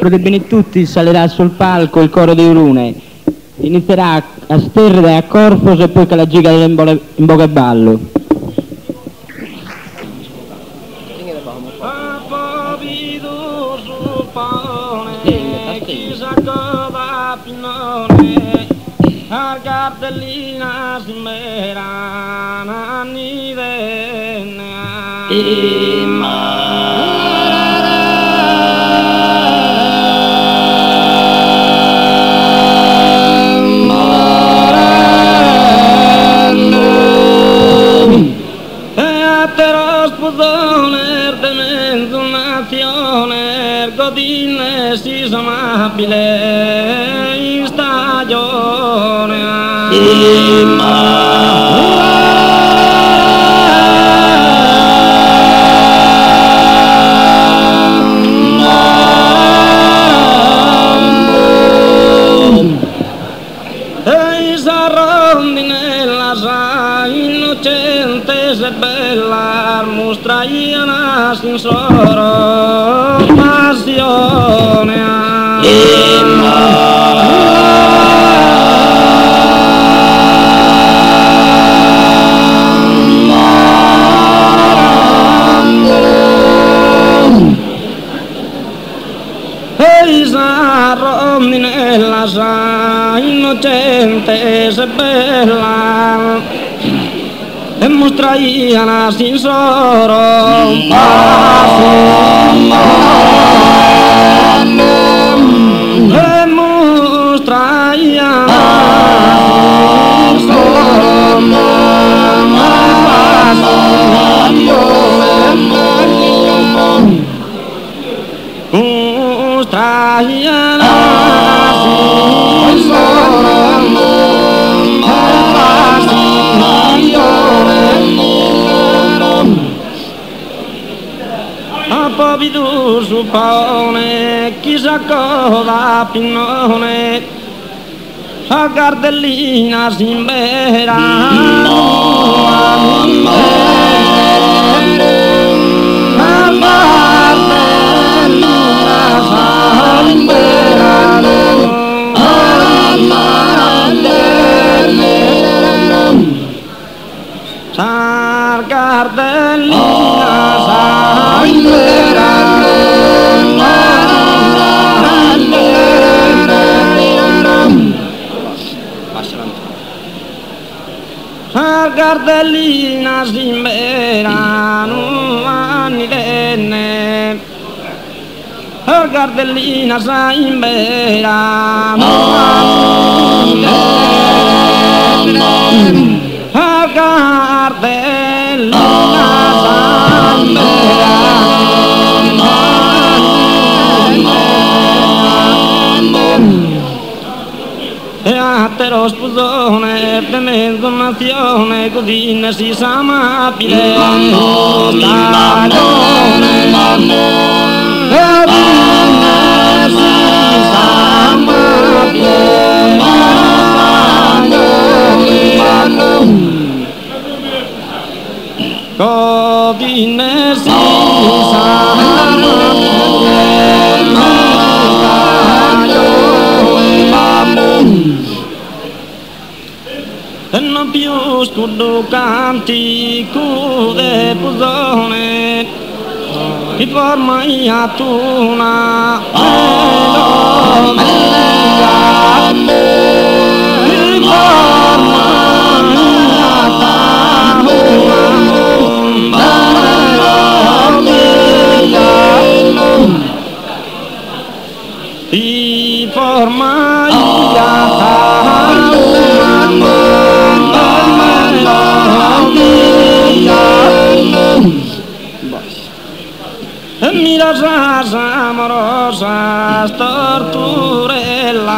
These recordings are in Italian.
Dei Benetutti salirà sul palco il coro di Urune, inizierà a Sterre e a Corfos e poi che la giga in Bogaballo. Cartellina smerana ni venne godine si amabile in stagione e sa rondinella sa innocente se bella mostra iana sincero passione e sa rondinella sa innocente se bella e mostra iana sincero passione e mostra iana Povidu su paone, chissà cosa pinnone, a cartellina si imbera, Gardellina simberano anni denne, Gardellina simberano anni denne, Gardellina e a te lo sposone e mezzo nazione così ne si sa amabile così ne si sa e non più scudo canti cude pusone mi forma a tuna mi forma ti forma mira rasa amorosa torturella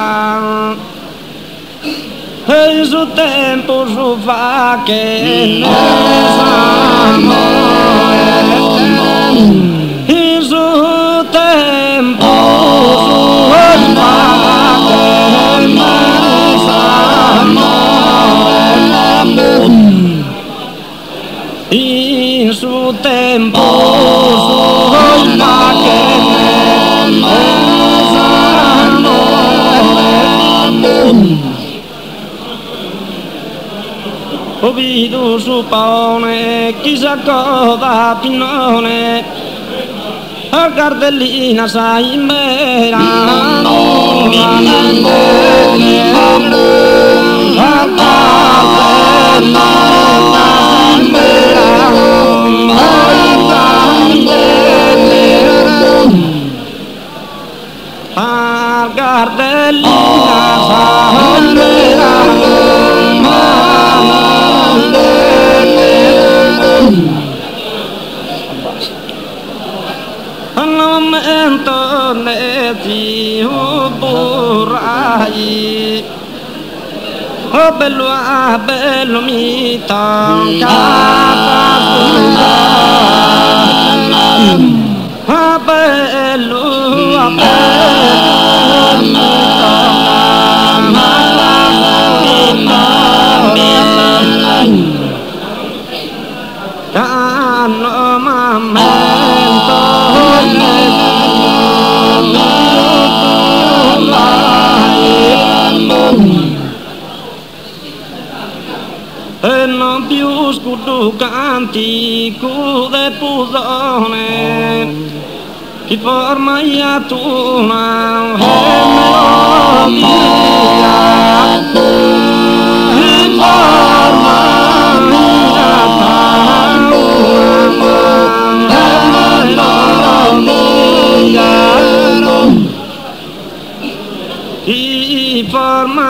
e su tempo su fa che ne e su tempo su fa che ne sa in su tempo sul ho visto su paone chissà cosa pinone a cardellina sai in vera a cardellina sai in Antoneti burai oh bello mi tocca oh bello e non più scuducanti cude pusone chi forma iatuna e melodia chi forma chi forma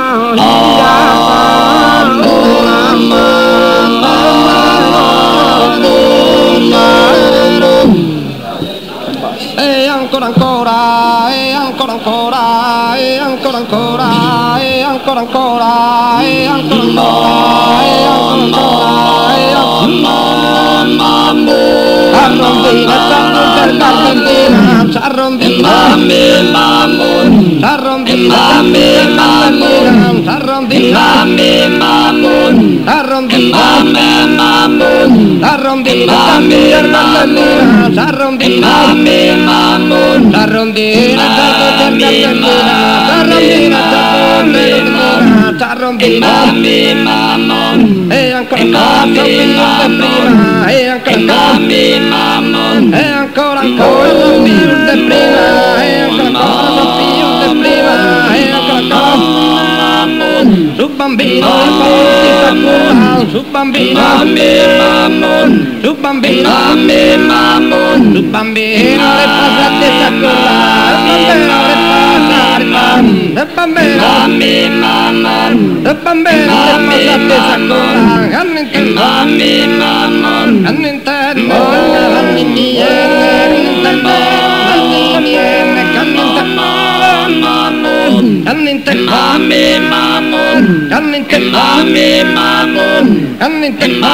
e ancora e ancora e ancora e ancora e su bambino su bambino su bambino su bambino le passate saccolare le bambino le bambino le passate saccolare all'interno all'interno